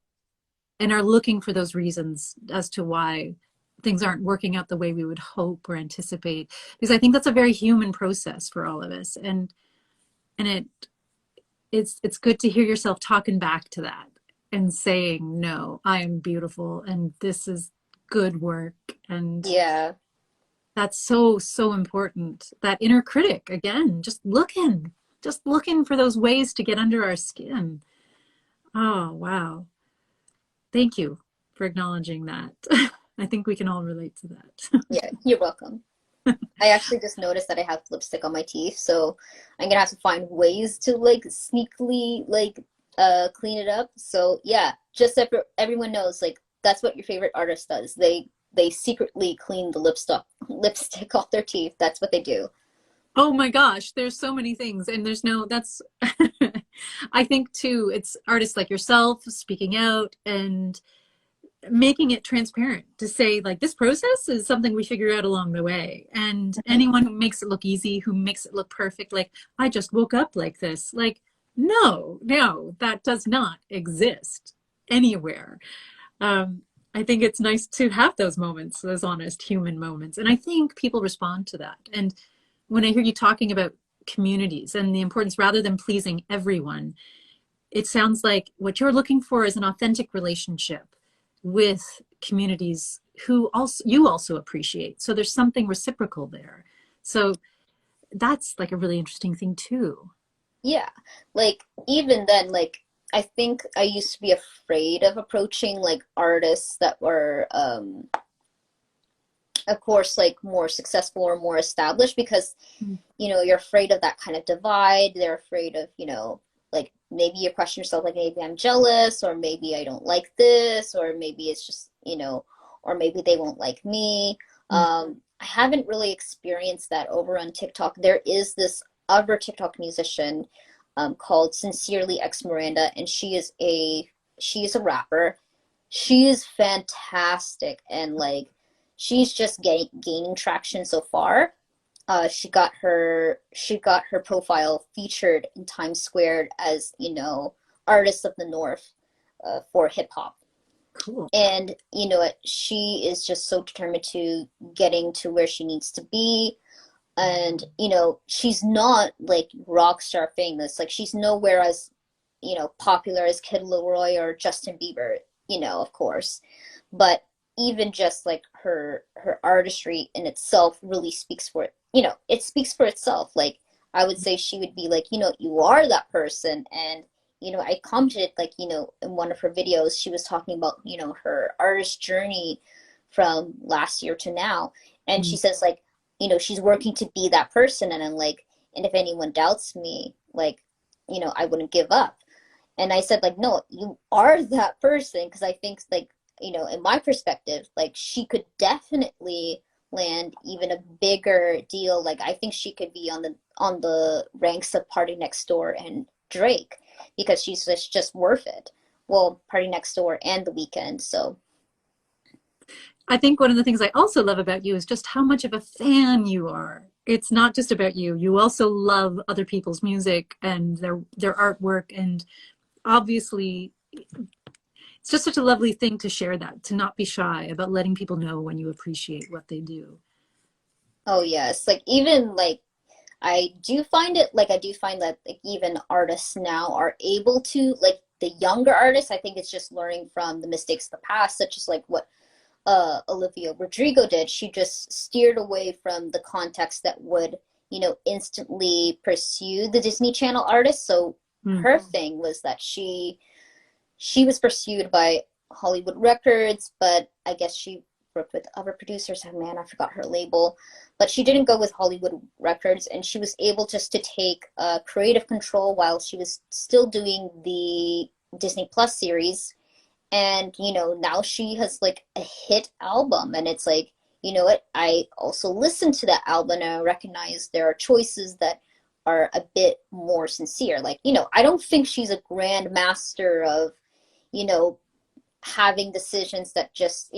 and are looking for those reasons as to why things aren't working out the way we would hope or anticipate. Because I think that's a very human process for all of us. And it's good to hear yourself talking back to that and saying, no, I am beautiful and this is good work. And
Yeah.
that's so, so important. That inner critic, again, just looking for those ways to get under our skin. Oh, wow. Thank you for acknowledging that. I think we can all relate to that.
Yeah, you're welcome. I actually just noticed that I have lipstick on my teeth, so I'm gonna have to find ways to like sneakily like clean it up. So yeah, just so everyone knows, like that's what your favorite artist does. They secretly clean the lipstick off their teeth. That's what they do.
Oh my gosh, there's so many things. And there's no, that's, I think too, it's artists like yourself speaking out and making it transparent to say like this process is something we figure out along the way, and anyone who makes it look easy, who makes it look perfect, like I just woke up like this, like no, that does not exist anywhere. I think it's nice to have those moments, those honest human moments, and I think people respond to that. And when I hear you talking about communities and the importance, rather than pleasing everyone, it sounds like what you're looking for is an authentic relationship with communities who also you also appreciate. So there's something reciprocal there. So that's like a really interesting thing too.
Yeah, like even then, like I think I used to be afraid of approaching like artists that were of course like more successful or more established because
Mm.
you know you're afraid of that kind of divide. They're afraid of, you know, like maybe you question yourself like maybe I'm jealous or maybe I don't like this or maybe it's just, you know, or maybe they won't like me.
Mm.
I haven't really experienced that over on TikTok. There is this other TikTok musician called Sincerely X Miranda, and she is a rapper. She is fantastic, and like she's just gaining traction so far. She got her profile featured in Times Square as, you know, artist of the North for hip hop.
Cool.
And you know what? She is just so determined to getting to where she needs to be. And you know, she's not like rock star famous. Like she's nowhere as, you know, popular as Kid Leroy or Justin Bieber, you know, of course. But even just like her artistry in itself really speaks for it. You know, it speaks for itself. Like I would say she would be like, you know, you are that person. And you know, I commented like, you know, in one of her videos, she was talking about, you know, her artist journey from last year to now. And she
Mm.
says like, you know, she's working to be that person. And I'm like, and if anyone doubts me, like, you know, I wouldn't give up. And I said like, no, you are that person. Because I think like, you know, in my perspective, like she could definitely land even a bigger deal. Like I think she could be on the ranks of Party Next Door and Drake because she's just worth it. Well, Party Next Door and The Weeknd. So
I think one of the things I also love about you is just how much of a fan you are. It's not just about you. You also love other people's music and their artwork, and obviously it's just such a lovely thing to share that, to not be shy about letting people know when you appreciate what they do.
oh yes, like even like I do find it, like, I do find that like even artists now are able to, like the younger artists, I think it's just learning from the mistakes of the past, such as like what Olivia Rodrigo did. She just steered away from the context that would, instantly pursue the Disney Channel artist. So
Mm.
her thing was that she was pursued by Hollywood Records, but I guess she worked with other producers. Oh man, I forgot her label. But she didn't go with Hollywood Records, and she was able just to take creative control while she was still doing the Disney Plus series. And, now she has like a hit album, and it's like, you know what? I also listened to that album and I recognize there are choices that are a bit more sincere. Like, I don't think she's a grand master of, you know, having decisions that just,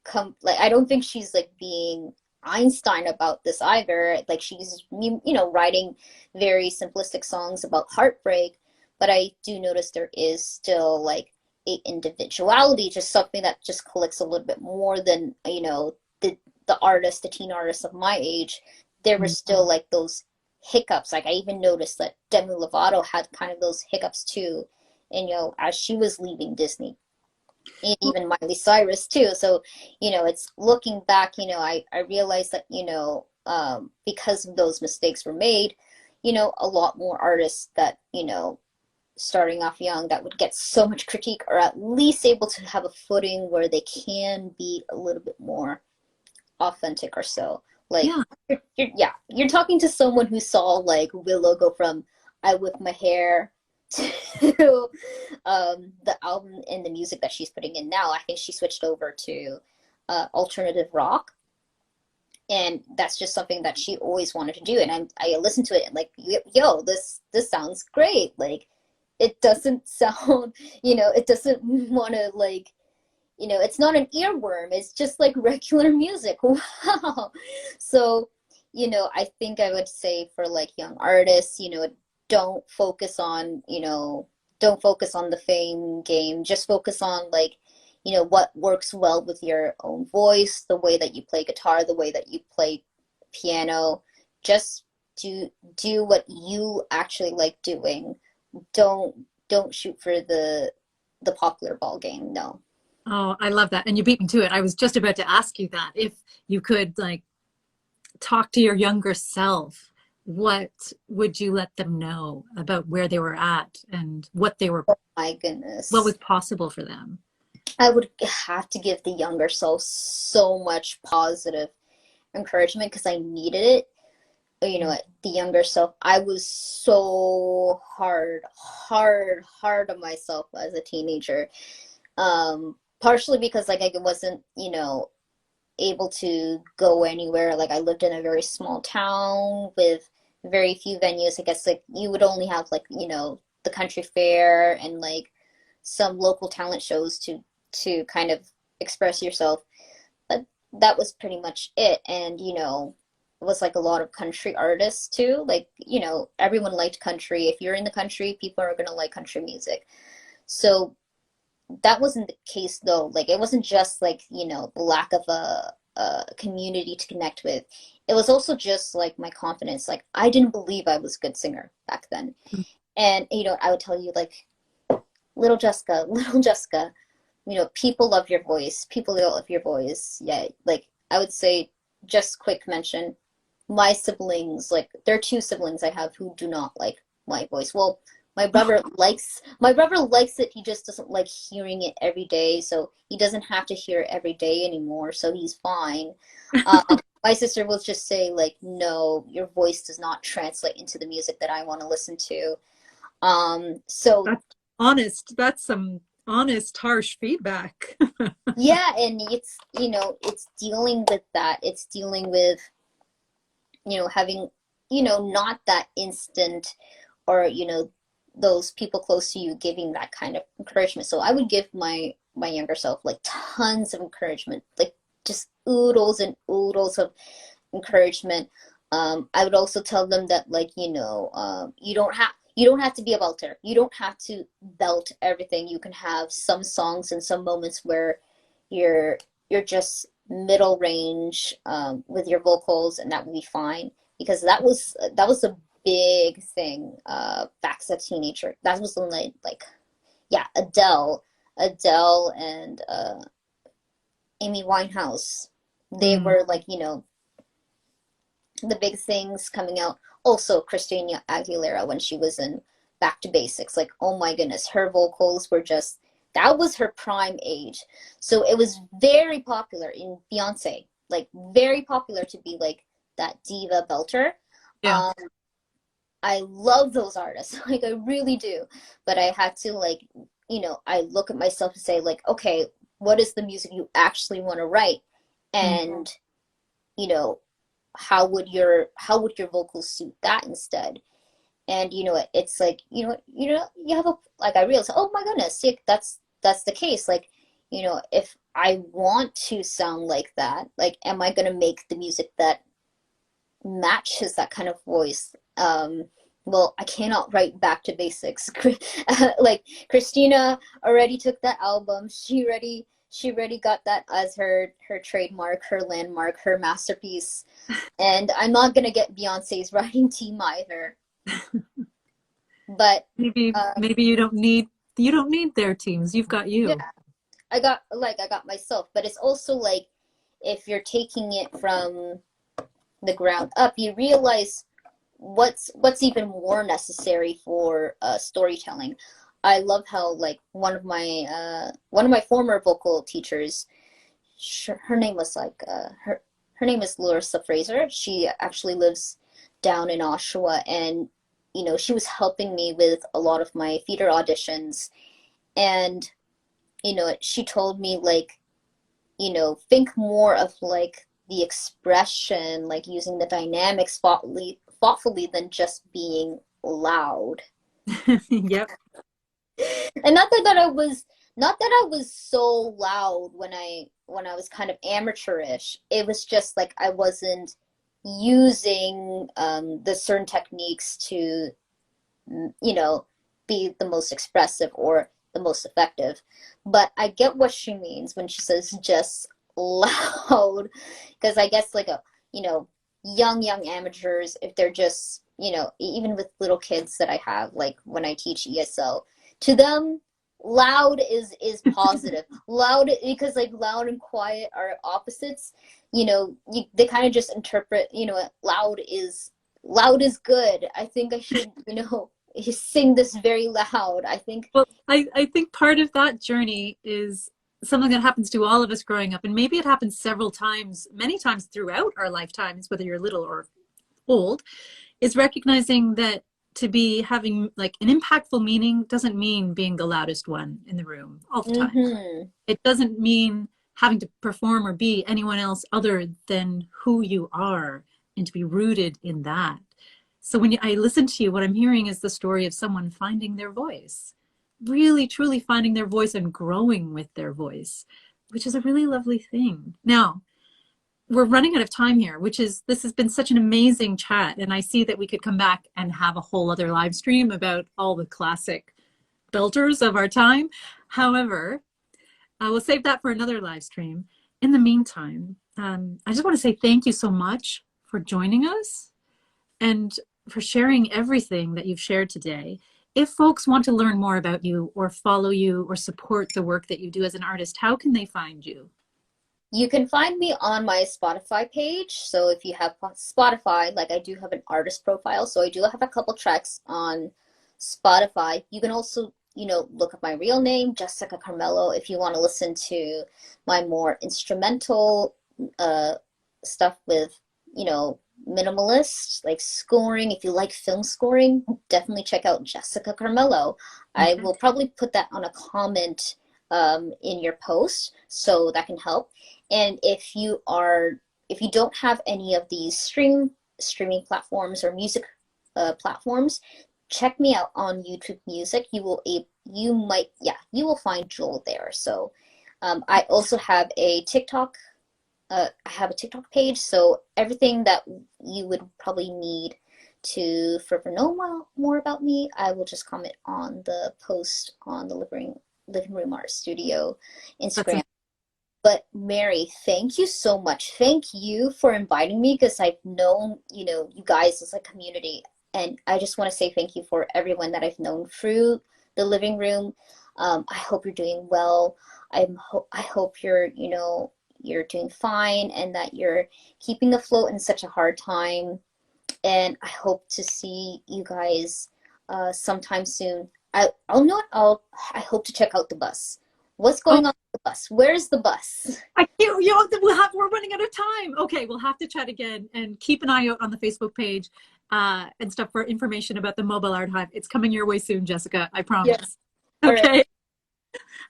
come, like, I don't think she's like being Einstein about this either. Like, she's, writing very simplistic songs about heartbreak, but I do notice there is still like a individuality, just something that just clicks a little bit more than, the artist, the teen artists of my age. There were still like those hiccups. Like, I even noticed that Demi Lovato had kind of those hiccups too, and as she was leaving Disney, and even Miley Cyrus too. So, it's looking back, I realized that, because of those mistakes were made, a lot more artists that, starting off young, that would get so much critique are at least able to have a footing where they can be a little bit more authentic or so. Like, you're talking to someone who saw like Willow go from I Whip My Hair to the album and the music that she's putting in now. I think she switched over to alternative rock, and that's just something that she always wanted to do. And I listened to it and like, yo, this sounds great. Like, it doesn't sound, it doesn't want to like, it's not an earworm. It's just like regular music. Wow. So, I think I would say for like young artists, don't focus on, don't focus on the fame game. Just focus on like, what works well with your own voice, the way that you play guitar, the way that you play piano. Just do what you actually like doing. Don't shoot for the popular ball game. No.
Oh, I love that. And you beat me to it. I was just about to ask you that. If you could like talk to your younger self, what would you let them know about where they were at and what they were,
Oh my goodness.
what was possible for them?
I would have to give the younger self so much positive encouragement because I needed it. The younger self, I was so hard on myself as a teenager. Partially because like I wasn't, able to go anywhere. Like, I lived in a very small town with very few venues. I guess like you would only have like, the country fair and like some local talent shows to kind of express yourself. But that was pretty much it. And, it was like a lot of country artists too. Like, everyone liked country. If you're in the country, people are gonna like country music. So that wasn't the case though. Like, it wasn't just like, the lack of a community to connect with. It was also just like my confidence. Like, I didn't believe I was a good singer back then. And, I would tell you like, little Jessica, people love your voice. People love your voice. Yeah. Like, I would say, just quick mention, my siblings, like, there are two siblings I have who do not like my voice. Well, my brother likes it. He just doesn't like hearing it every day, so he doesn't have to hear it every day anymore, so he's fine. My sister will just say like, no, your voice does not translate into the music that I want to listen to. So
That's honest. That's some honest, harsh feedback.
yeah, and it's dealing with that. It's dealing with, having, not that instant or, those people close to you giving that kind of encouragement. So I would give my younger self like tons of encouragement, like just oodles and oodles of encouragement. I would also tell them that like, you don't have to be a belter. You don't have to belt everything. You can have some songs and some moments where you're just middle range with your vocals, and that would be fine. because that was a big thing back as a teenager. That was when like yeah, Adele and Amy Winehouse. They
Mm.
were like, the big things coming out. Also, Christina Aguilera when she was in Back to Basics. Like, oh my goodness, her vocals were just, that was her prime age. So it was very popular in Beyonce, like very popular to be like that diva belter.
Yeah.
Um, I love those artists, like I really do. But I had to like, I look at myself and say like, okay, what is the music you actually want to write?
Mm.
And, you know, how would your vocals suit that instead? And it's like, you have a, like I realized, oh my goodness, yeah, that's the case. Like, if I want to sound like that, like, am I gonna make the music that matches that kind of voice? Well, I cannot write Back to Basics. Like Christina already took that album. She already got that as her trademark, her landmark, her masterpiece. And I'm not gonna get Beyonce's writing team either. But
Maybe you don't need their teams. You've got
yeah,
you.
I got myself. But it's also like if you're taking it from the ground up, you realize what's even more necessary for storytelling. I love how like one of my former vocal teachers, her name was like her name is Larissa Fraser. She actually lives down in Oshawa, and she was helping me with a lot of my theater auditions. And she told me like, think more of like the expression, like using the dynamics thoughtfully than just being loud.
Yep.
And not that I was so loud when I was kind of amateurish. It was just like I wasn't using the certain techniques to be the most expressive or the most effective. But I get what she means when she says just loud, because I guess like a young amateurs, if they're just even with little kids that I have, like when I teach ESL, to them loud is positive. Loud, because like loud and quiet are opposites. They kind of just interpret, loud is good. I think I should sing this very loud. I think.
Well, I think part of that journey is something that happens to all of us growing up, and maybe it happens several times, many times throughout our lifetimes, whether you're little or old, is recognizing that to be having like an impactful meaning doesn't mean being the loudest one in the room all the time.
Mm-hmm.
It doesn't mean having to perform or be anyone else other than who you are and to be rooted in that. So when I listen to you, what I'm hearing is the story of someone finding their voice, really truly finding their voice and growing with their voice, which is a really lovely thing. Now, we're running out of time here, this has been such an amazing chat. And I see that we could come back and have a whole other live stream about all the classic belters of our time. However, we'll save that for another live stream. In the meantime, I just want to say thank you so much for joining us and for sharing everything that you've shared today. If folks want to learn more about you or follow you or support the work that you do as an artist, how can they find you?
You can find me on my Spotify page. So if you have Spotify, like I do have an artist profile, so I do have a couple tracks on Spotify. You can also, look up my real name, Jessica Carmello, if you want to listen to my more instrumental stuff with, minimalist, like scoring. If you like film scoring, definitely check out Jessica Carmello. I will probably put that on a comment in your post, so that can help. And if you don't have any of these streaming platforms or music platforms, check me out on YouTube Music. You will find Joel there. So I also have a TikTok. I have a TikTok page, so everything that you would probably need to further know more about me, I will just comment on the post on the Living Room Art Studio
That's
Instagram. But Mary, thank you so much. Thank you for inviting me because I've known, you guys as a community. And I just want to say thank you for everyone that I've known through the living room. I hope you're doing well. I hope you're doing fine and that you're keeping afloat in such a hard time. And I hope to see you guys sometime soon. I'll know it. I hope to check out the bus. What's going on with the bus? Where's the bus?
We're running out of time. Okay, we'll have to chat again and keep an eye out on the Facebook page and stuff for information about the mobile art hive. It's coming your way soon, Jessica. I promise.
Yes.
Okay.
Right.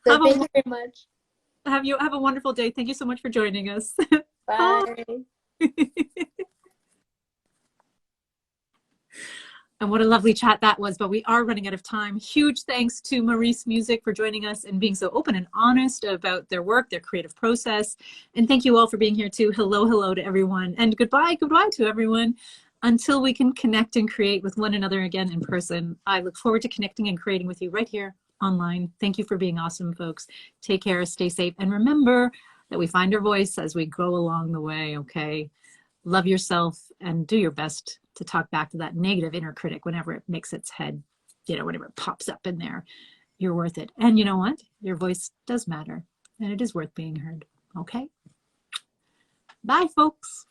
So thank you very much.
Have a wonderful day. Thank you so much for joining us.
Bye.
And what a lovely chat that was, but we are running out of time. Huge thanks to Maurice Music for joining us and being so open and honest about their work, their creative process. And thank you all for being here too. Hello to everyone. And goodbye to everyone. Until we can connect and create with one another again in person, I look forward to connecting and creating with you right here online. Thank you for being awesome, folks. Take care, stay safe, and remember that we find our voice as we go along the way, okay? Love yourself and do your best to talk back to that negative inner critic whenever it makes its head, whenever it pops up in there. You're worth it. And you know what? Your voice does matter and it is worth being heard. Okay? Bye, folks.